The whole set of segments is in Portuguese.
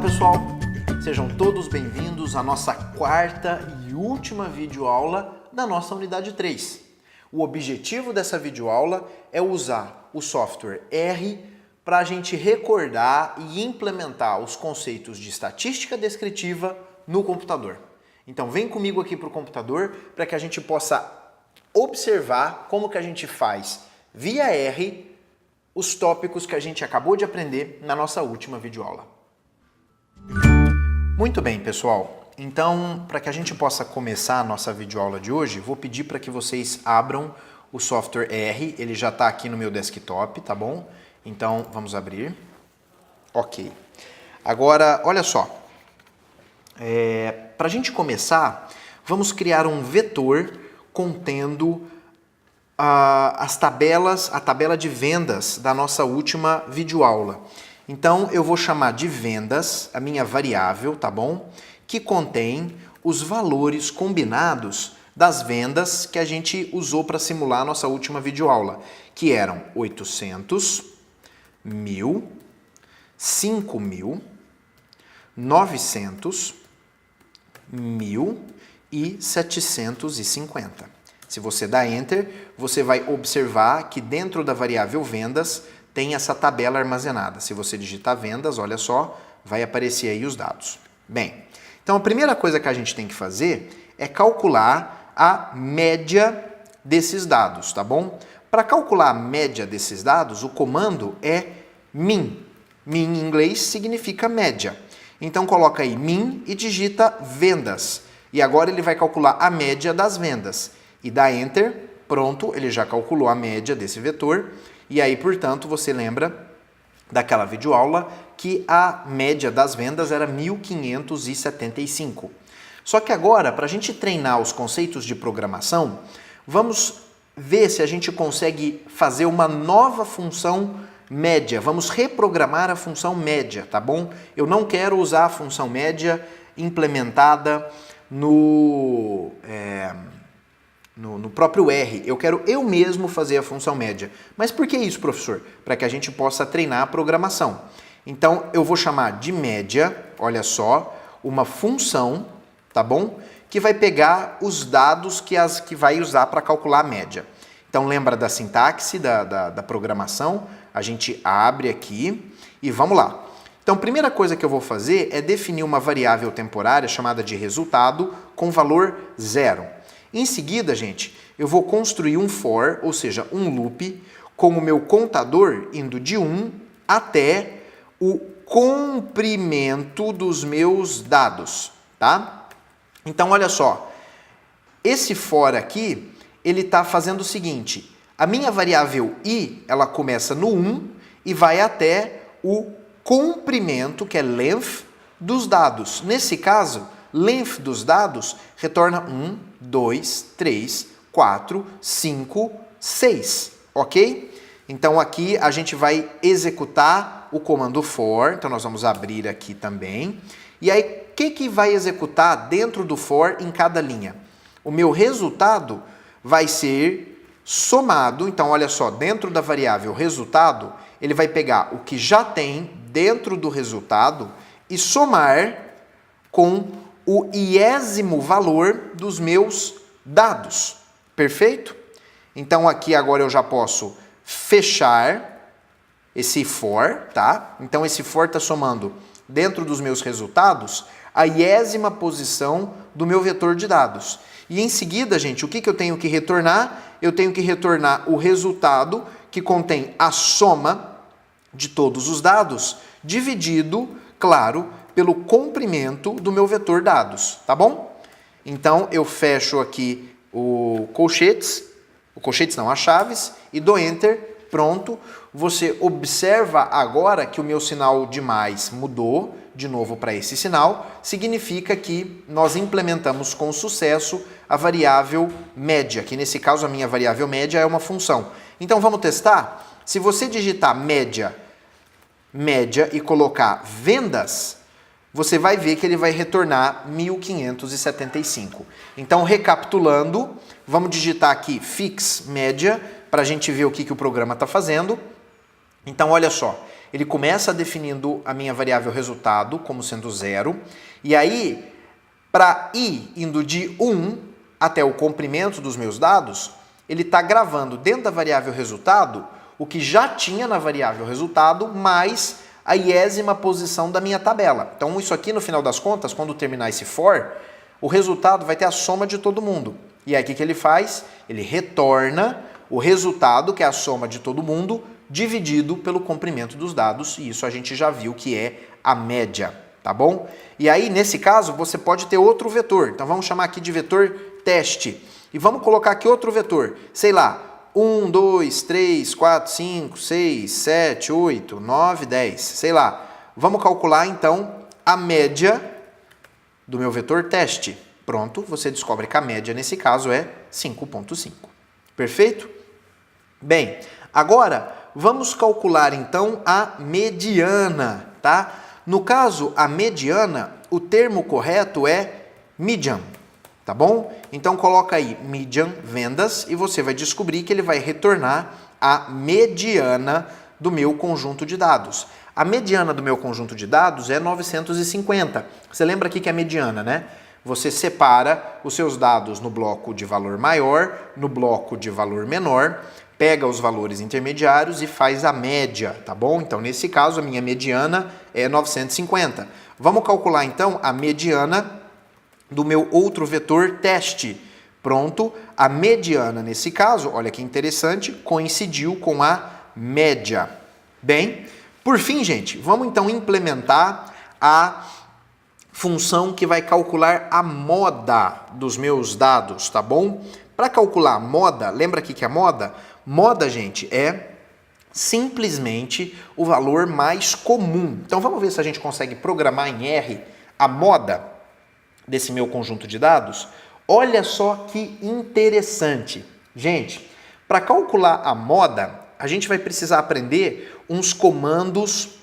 pessoal, sejam todos bem-vindos à nossa quarta e última videoaula da nossa unidade 3. O objetivo dessa videoaula é usar o software R para a gente recordar e implementar os conceitos de estatística descritiva no computador. Então vem comigo aqui para o computador para que a gente possa observar como que a gente faz via R os tópicos que a gente acabou de aprender na nossa última videoaula. Muito bem, pessoal. Então, para que a gente possa começar a nossa videoaula de hoje, vou pedir para que vocês abram o software R. Ele já está aqui no meu desktop, tá bom? Então, vamos abrir. Ok. Agora, olha só. Para a gente começar, vamos criar um vetor contendo a tabela de vendas da nossa última videoaula. Então, eu vou chamar de vendas a minha variável, tá bom? Que contém os valores combinados das vendas que a gente usou para simular a nossa última videoaula, que eram 800, 1.000, 5.000, 900, 1.000 e 750. Se você dá Enter, você vai observar que dentro da variável vendas tem essa tabela armazenada. Se você digitar vendas, olha só, vai aparecer aí os dados. Bem, então a primeira coisa que a gente tem que fazer é calcular a média desses dados, tá bom? Para calcular a média desses dados, o comando é min. Min em inglês significa média. Então coloca aí min e digita vendas. E agora ele vai calcular a média das vendas. E dá Enter, pronto, ele já calculou a média desse vetor. E aí, portanto, você lembra daquela videoaula que a média das vendas era 1.575. Só que agora, para a gente treinar os conceitos de programação, vamos ver se a gente consegue fazer uma nova função média. Vamos reprogramar a função média, tá bom? Eu não quero usar a função média implementada no próprio R, eu quero eu mesmo fazer a função média. Mas por que isso, professor? Para que a gente possa treinar a programação. Então, eu vou chamar de média, olha só, uma função, tá bom? Que vai pegar os dados que vai usar para calcular a média. Então, lembra da sintaxe da programação? A gente abre aqui e vamos lá. Então, a primeira coisa que eu vou fazer é definir uma variável temporária chamada de resultado com valor 0. Em seguida, gente, eu vou construir um for, ou seja, um loop, com o meu contador indo de 1 até o comprimento dos meus dados, tá? Então, olha só, esse for aqui, ele está fazendo o seguinte, a minha variável i, ela começa no 1 e vai até o comprimento, que é length, dos dados. Nesse caso, length dos dados retorna 1, 2, 3, 4, 5, 6, ok? Então aqui a gente vai executar o comando for, então nós vamos abrir aqui também. E aí, o que vai executar dentro do for em cada linha? O meu resultado vai ser somado, então olha só, dentro da variável resultado, ele vai pegar o que já tem dentro do resultado e somar com o iésimo valor dos meus dados. Perfeito? Então aqui agora eu já posso fechar esse for, tá? Então esse for está somando dentro dos meus resultados a iésima posição do meu vetor de dados. E em seguida, gente, o que eu tenho que retornar? Eu tenho que retornar o resultado que contém a soma de todos os dados dividido, claro, pelo comprimento do meu vetor dados, tá bom? Então, eu fecho aqui as chaves, e dou Enter, pronto. Você observa agora que o meu sinal de mais mudou de novo para esse sinal, significa que nós implementamos com sucesso a variável média, que nesse caso a minha variável média é uma função. Então, vamos testar? Se você digitar média e colocar vendas, você vai ver que ele vai retornar 1.575. Então, recapitulando, vamos digitar aqui fix média para a gente ver o que o programa está fazendo. Então, olha só, ele começa definindo a minha variável resultado como sendo 0, e aí, para ir indo de 1 até o comprimento dos meus dados, ele está gravando dentro da variável resultado o que já tinha na variável resultado, mais a iésima posição da minha tabela. Então, isso aqui, no final das contas, quando terminar esse for, o resultado vai ter a soma de todo mundo. E aí, o que ele faz? Ele retorna o resultado, que é a soma de todo mundo, dividido pelo comprimento dos dados, e isso a gente já viu que é a média, tá bom? E aí, nesse caso, você pode ter outro vetor. Então, vamos chamar aqui de vetor teste. E vamos colocar aqui outro vetor, sei lá, 1, 2, 3, 4, 5, 6, 7, 8, 9, 10, sei lá. Vamos calcular, então, a média do meu vetor teste. Pronto, você descobre que a média, nesse caso, é 5,5. Perfeito? Bem, agora vamos calcular, então, a mediana, tá? No caso, a mediana, o termo correto é median. Tá bom? Então coloca aí median vendas e você vai descobrir que ele vai retornar a mediana do meu conjunto de dados. A mediana do meu conjunto de dados é 950. Você lembra aqui que é a mediana, né? Você separa os seus dados no bloco de valor maior, no bloco de valor menor, pega os valores intermediários e faz a média, tá bom? Então, nesse caso, a minha mediana é 950. Vamos calcular, então, a mediana do meu outro vetor teste. Pronto, a mediana nesse caso, olha que interessante, coincidiu com a média. Bem, por fim, gente, vamos então implementar a função que vai calcular a moda dos meus dados, tá bom? Para calcular a moda, lembra aqui que a moda? Moda, gente, é simplesmente o valor mais comum. Então vamos ver se a gente consegue programar em R a moda desse meu conjunto de dados. Olha só que interessante. Gente, para calcular a moda, a gente vai precisar aprender uns comandos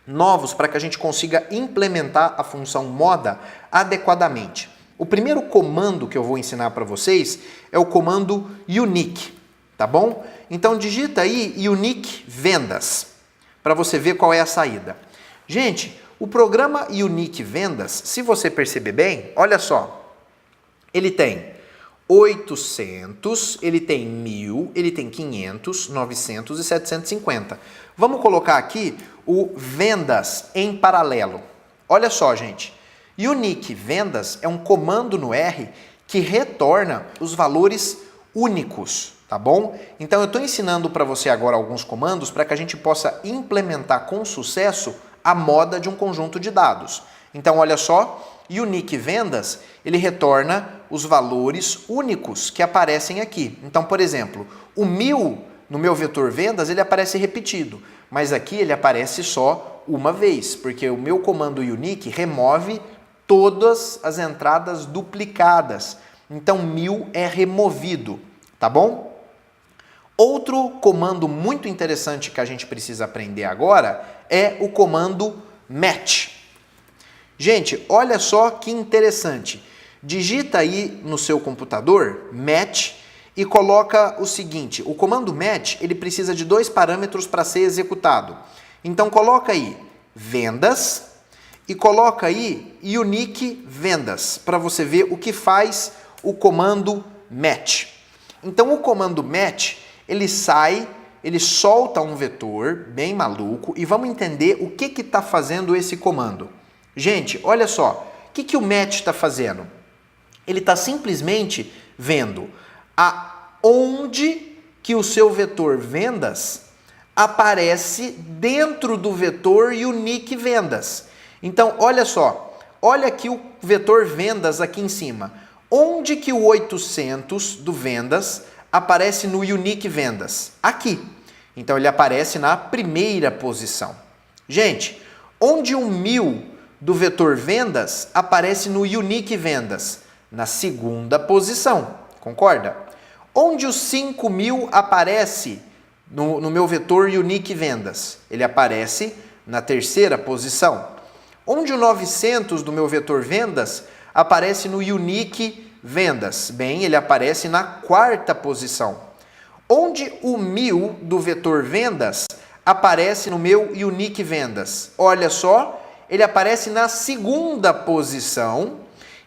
novos para que a gente consiga implementar a função moda adequadamente. O primeiro comando que eu vou ensinar para vocês é o comando unique, tá bom? Então digita aí unique vendas, para você ver qual é a saída. Gente, o programa Unique Vendas, se você perceber bem, olha só, ele tem 800, ele tem 1000, ele tem 500, 900 e 750. Vamos colocar aqui o vendas em paralelo. Olha só, gente, Unique Vendas é um comando no R que retorna os valores únicos, tá bom? Então eu estou ensinando para você agora alguns comandos para que a gente possa implementar com sucesso a moda de um conjunto de dados. Então, olha só, Unique Vendas, ele retorna os valores únicos que aparecem aqui. Então, por exemplo, o 1000 no meu vetor vendas, ele aparece repetido, mas aqui ele aparece só uma vez, porque o meu comando unique remove todas as entradas duplicadas. Então, 1000 é removido, tá bom? Outro comando muito interessante que a gente precisa aprender agora é o comando match. Gente, olha só que interessante. Digita aí no seu computador match e coloca o seguinte, o comando match, ele precisa de 2 parâmetros para ser executado. Então coloca aí vendas e coloca aí unique vendas para você ver o que faz o comando match. Então o comando match, ele solta um vetor bem maluco e vamos entender o que está fazendo esse comando. Gente, olha só, o que o match está fazendo? Ele está simplesmente vendo aonde que o seu vetor vendas aparece dentro do vetor unique vendas. Então, olha só, olha aqui o vetor vendas aqui em cima. Onde que o 800 do vendas aparece no unique vendas? Aqui. Então, ele aparece na primeira posição. Gente, onde o 1000 do vetor vendas aparece no unique vendas? Na segunda posição. Concorda? Onde o 5000 aparece no meu vetor unique vendas? Ele aparece na terceira posição. Onde o 900 do meu vetor vendas aparece no unique vendas? Bem, ele aparece na quarta posição. Onde o 1000 do vetor vendas aparece no meu unique vendas? Olha só, ele aparece na segunda posição.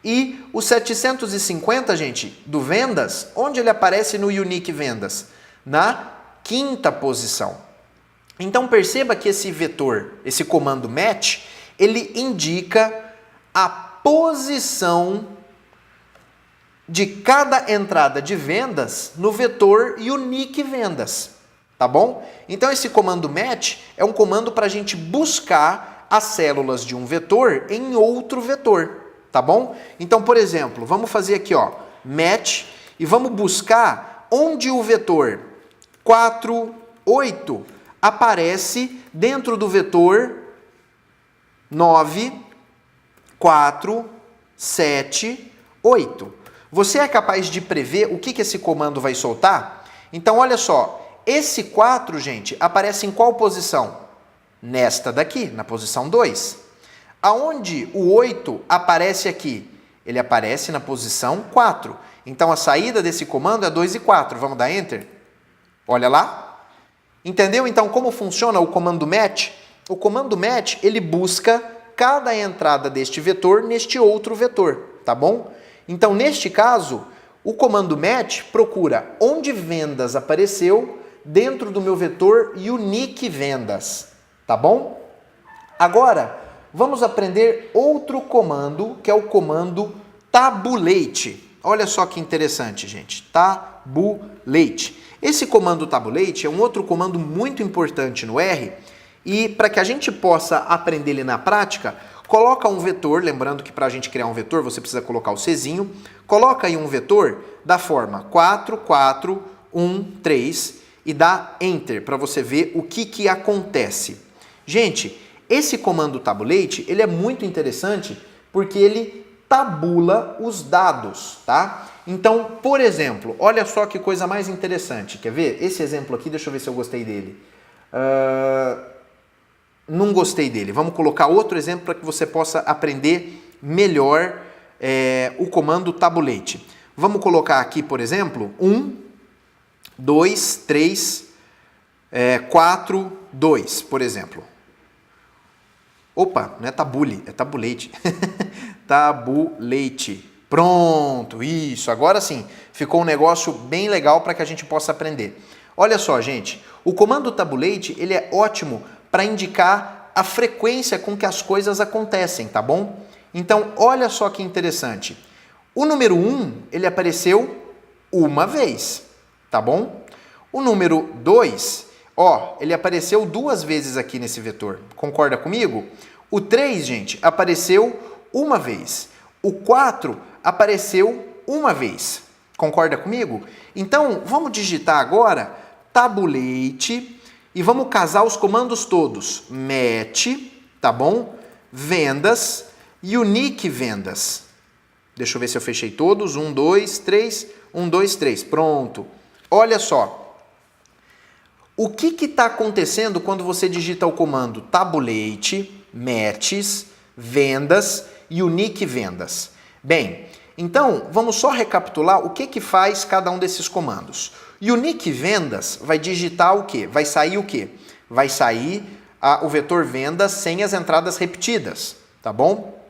E o 750, gente, do vendas, onde ele aparece no unique vendas? Na quinta posição. Então perceba que esse vetor, esse comando match, ele indica a posição de cada entrada de vendas no vetor unique vendas, tá bom? Então esse comando match é um comando para a gente buscar as células de um vetor em outro vetor, tá bom? Então, por exemplo, vamos fazer aqui, ó, match, e vamos buscar onde o vetor 4, 8 aparece dentro do vetor 9, 4, 7, 8. Você é capaz de prever o que esse comando vai soltar? Então, olha só, esse 4, gente, aparece em qual posição? Nesta daqui, na posição 2. Aonde o 8 aparece aqui? Ele aparece na posição 4. Então, a saída desse comando é 2 e 4. Vamos dar Enter? Olha lá. Entendeu, então, como funciona o comando match? O comando match, ele busca cada entrada deste vetor neste outro vetor, tá bom? Então, neste caso, o comando match procura onde vendas apareceu dentro do meu vetor unique vendas, tá bom? Agora, vamos aprender outro comando, que é o comando tabulate. Olha só que interessante, gente. Tabulate. Esse comando tabulate é um outro comando muito importante no R, e para que a gente possa aprender ele na prática, coloca um vetor, lembrando que para a gente criar um vetor você precisa colocar o Czinho, coloca aí um vetor da forma 4, 4, 1, 3 e dá Enter para você ver o que acontece. Gente, esse comando tabulate, ele é muito interessante porque ele tabula os dados, tá? Então, por exemplo, olha só que coisa mais interessante. Quer ver? Esse exemplo aqui, deixa eu ver se eu gostei dele. Não gostei dele. Vamos colocar outro exemplo para que você possa aprender melhor o comando tabulate. Vamos colocar aqui, por exemplo, 1, 2, 3, 4, 2, por exemplo. Opa, não é tabule, é tabulate. Tabulate. Pronto, isso. Agora sim, ficou um negócio bem legal para que a gente possa aprender. Olha só, gente, o comando tabulate, ele é ótimo para indicar a frequência com que as coisas acontecem, tá bom? Então, olha só que interessante. O número 1, ele apareceu uma vez, tá bom? O número 2, ó, ele apareceu 2 vezes aqui nesse vetor. Concorda comigo? O 3, gente, apareceu uma vez. O 4 apareceu uma vez. Concorda comigo? Então, vamos digitar agora tabulate e vamos casar os comandos todos. Match, tá bom? Vendas, unique vendas. Deixa eu ver se eu fechei todos. 1, 2, 3. 1, 2, 3. Pronto. Olha só. O que está acontecendo quando você digita o comando tabulate, matches, vendas e unique vendas? Bem, então vamos só recapitular o que faz cada um desses comandos. Unique vendas vai digitar o quê? Vai sair o quê? Vai sair o vetor vendas sem as entradas repetidas, tá bom?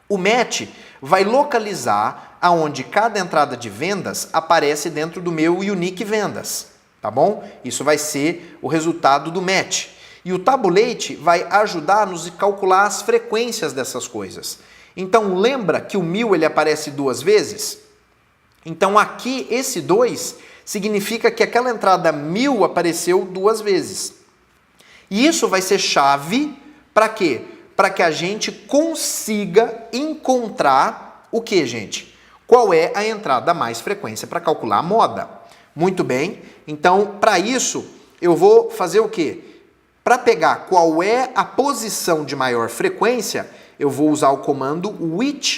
O match vai localizar aonde cada entrada de vendas aparece dentro do meu unique vendas, tá bom? Isso vai ser o resultado do match. E o tabulate vai ajudar-nos a calcular as frequências dessas coisas. Então, lembra que o 1000 ele aparece 2 vezes? Então, aqui, esse 2 significa que aquela entrada 1000 apareceu 2 vezes. E isso vai ser chave para quê? Para que a gente consiga encontrar o que, gente? Qual é a entrada mais frequência para calcular a moda? Muito bem. Então, para isso, eu vou fazer o quê? Para pegar qual é a posição de maior frequência, eu vou usar o comando which.max.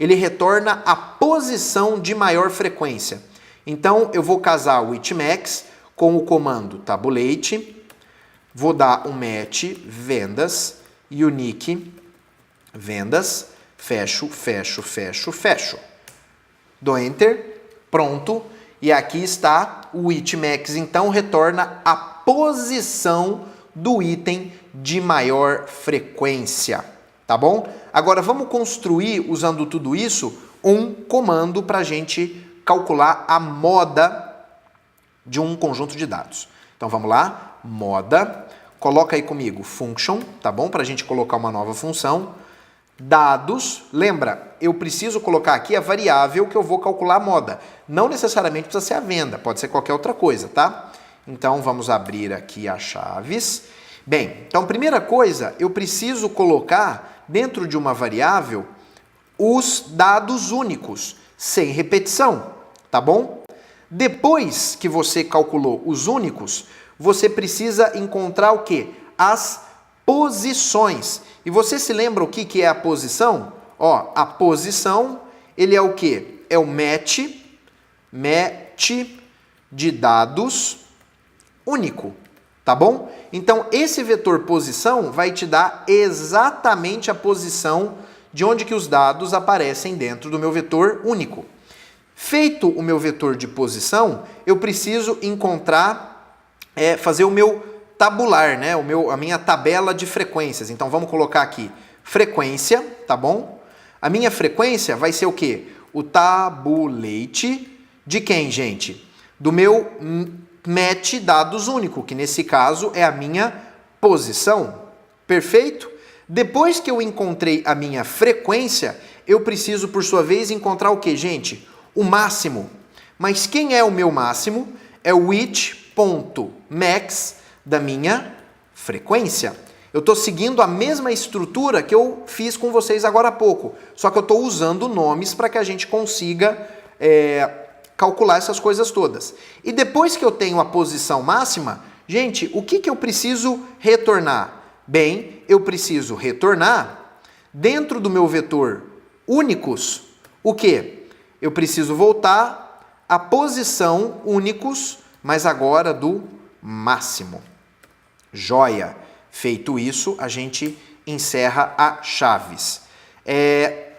Ele retorna a posição de maior frequência. Então, eu vou casar o which.max com o comando tabulate, vou dar um match, vendas, unique, vendas, fecho, fecho, fecho, fecho. Dou Enter, pronto. E aqui está o itmax, então retorna a posição do item de maior frequência, tá bom? Agora vamos construir, usando tudo isso, um comando para a gente calcular a moda de um conjunto de dados. Então vamos lá, moda, coloca aí comigo function, tá bom? Para a gente colocar uma nova função. Dados, lembra, eu preciso colocar aqui a variável que eu vou calcular a moda. Não necessariamente precisa ser a venda, pode ser qualquer outra coisa, tá? Então vamos abrir aqui as chaves. Bem, então primeira coisa, eu preciso colocar dentro de uma variável os dados únicos, sem repetição, tá bom? Depois que você calculou os únicos, você precisa encontrar o quê? As posições. E você se lembra o que é a posição? Ó, a posição, ele é o quê? É o match de dados único, tá bom? Então, esse vetor posição vai te dar exatamente a posição de onde que os dados aparecem dentro do meu vetor único. Feito o meu vetor de posição, eu preciso encontrar, fazer o meu tabular, né? A minha tabela de frequências. Então vamos colocar aqui frequência, tá bom? A minha frequência vai ser o quê? O tabulate de quem, gente? Do meu match dados único, que nesse caso é a minha posição. Perfeito? Depois que eu encontrei a minha frequência, eu preciso, por sua vez, encontrar o quê, gente? O máximo. Mas quem é o meu máximo? É o it.max da minha frequência. Eu estou seguindo a mesma estrutura que eu fiz com vocês agora há pouco, só que eu estou usando nomes para que a gente consiga calcular essas coisas todas. E depois que eu tenho a posição máxima, gente, o que eu preciso retornar? Bem, eu preciso retornar dentro do meu vetor únicos, o quê? Eu preciso voltar à posição únicos, mas agora do máximo. Joia! Feito isso, a gente encerra a chaves.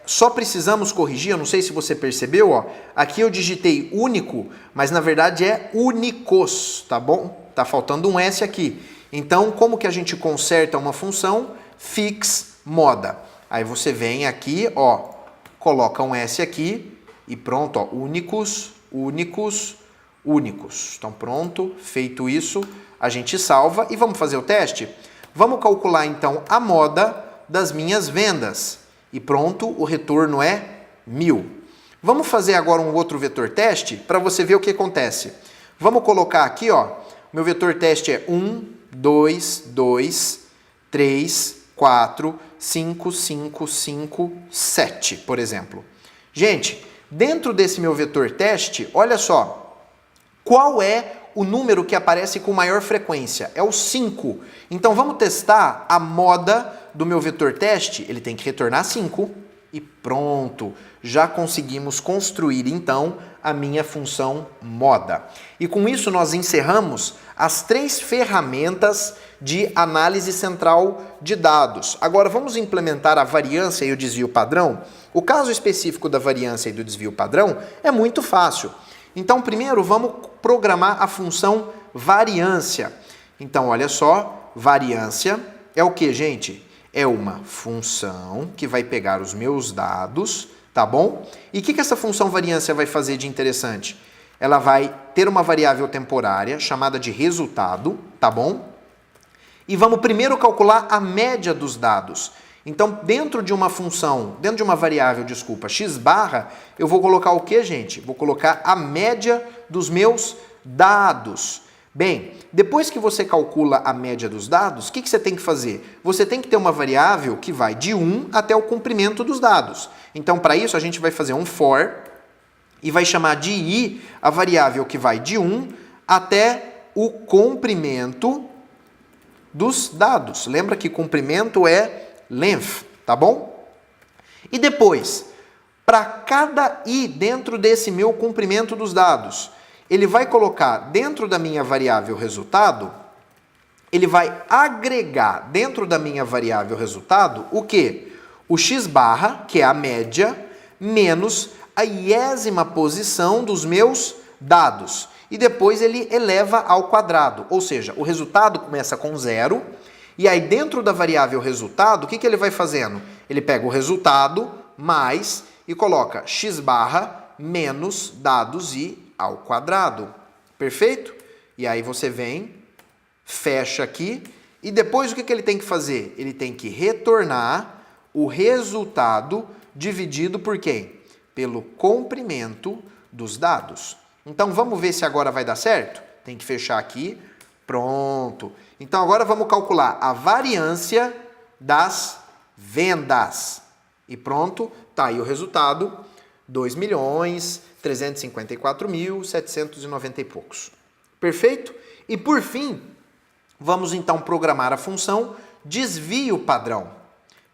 Só precisamos corrigir, eu não sei se você percebeu, ó, aqui eu digitei único, mas na verdade é únicos, tá bom? Tá faltando um S aqui. Então, como que a gente conserta uma função? Fix moda. Aí você vem aqui, ó, coloca um S aqui e pronto, ó, únicos, únicos, únicos. Então pronto, feito isso, a gente salva e vamos fazer o teste? Vamos calcular então a moda das minhas vendas. E pronto, o retorno é 1000. Vamos fazer agora um outro vetor teste para você ver o que acontece. Vamos colocar aqui, ó, meu vetor teste é 1, 2, 2, 3, 4, 5, 5, 5, 7, por exemplo. Gente, dentro desse meu vetor teste, olha só, qual é o número que aparece com maior frequência? É o 5. Então vamos testar a moda do meu vetor teste, ele tem que retornar 5 e pronto. Já conseguimos construir então a minha função moda. E com isso nós encerramos as 3 ferramentas de análise central de dados. Agora vamos implementar a variância e o desvio padrão. O caso específico da variância e do desvio padrão é muito fácil. Então primeiro vamos programar a função variância. Então olha só, variância é o que, gente? É uma função que vai pegar os meus dados, tá bom? E o que essa função variância vai fazer de interessante? Ela vai ter uma variável temporária chamada de resultado, tá bom? E vamos primeiro calcular a média dos dados. Então, dentro de uma função, dentro de uma variável, desculpa, x barra, eu vou colocar o que, gente? Vou colocar a média dos meus dados. Bem, depois que você calcula a média dos dados, o que você tem que fazer? Você tem que ter uma variável que vai de 1 até o comprimento dos dados. Então, para isso, a gente vai fazer um for e vai chamar de i a variável que vai de 1 até o comprimento dos dados. Lembra que comprimento é length, tá bom? E depois, para cada i dentro desse meu comprimento dos dados, ele vai colocar dentro da minha variável resultado, ele vai agregar dentro da minha variável resultado o quê? O x barra, que é a média, menos a iésima posição dos meus dados. E depois ele eleva ao quadrado, ou seja, o resultado começa com 0, e aí dentro da variável resultado, o que ele vai fazendo? Ele pega o resultado mais e coloca x barra menos dados i ao quadrado. Perfeito? E aí você vem, fecha aqui, e depois o que ele tem que fazer? Ele tem que retornar o resultado dividido por quem? Pelo comprimento dos dados. Então vamos ver se agora vai dar certo? Tem que fechar aqui. Pronto. Então agora vamos calcular a variância das vendas. E pronto, tá aí o resultado, 2.354.790 e poucos. Perfeito? E por fim, vamos então programar a função desvio padrão.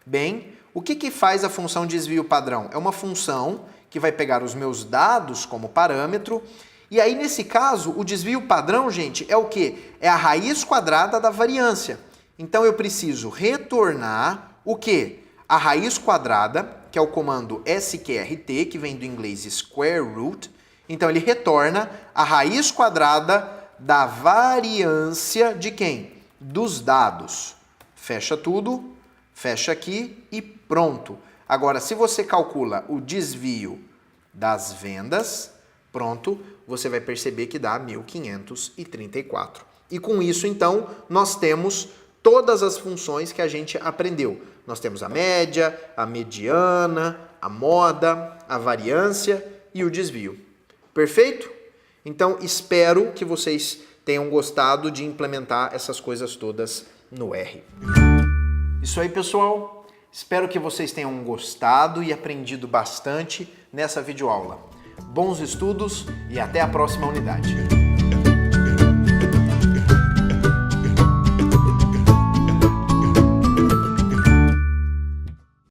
Bem, o que faz a função desvio padrão? É uma função que vai pegar os meus dados como parâmetro, e aí nesse caso, o desvio padrão, gente, é o quê? É a raiz quadrada da variância. Então eu preciso retornar o quê? A raiz quadrada, que é o comando sqrt, que vem do inglês square root. Então ele retorna a raiz quadrada da variância de quem? Dos dados. Fecha tudo, fecha aqui e pronto. Agora, se você calcula o desvio das vendas, pronto, você vai perceber que dá 1.534. E com isso, então, nós temos todas as funções que a gente aprendeu. Nós temos a média, a mediana, a moda, a variância e o desvio. Perfeito? Então, espero que vocês tenham gostado de implementar essas coisas todas no R. Isso aí, pessoal. Espero que vocês tenham gostado e aprendido bastante nessa videoaula. Bons estudos e até a próxima unidade.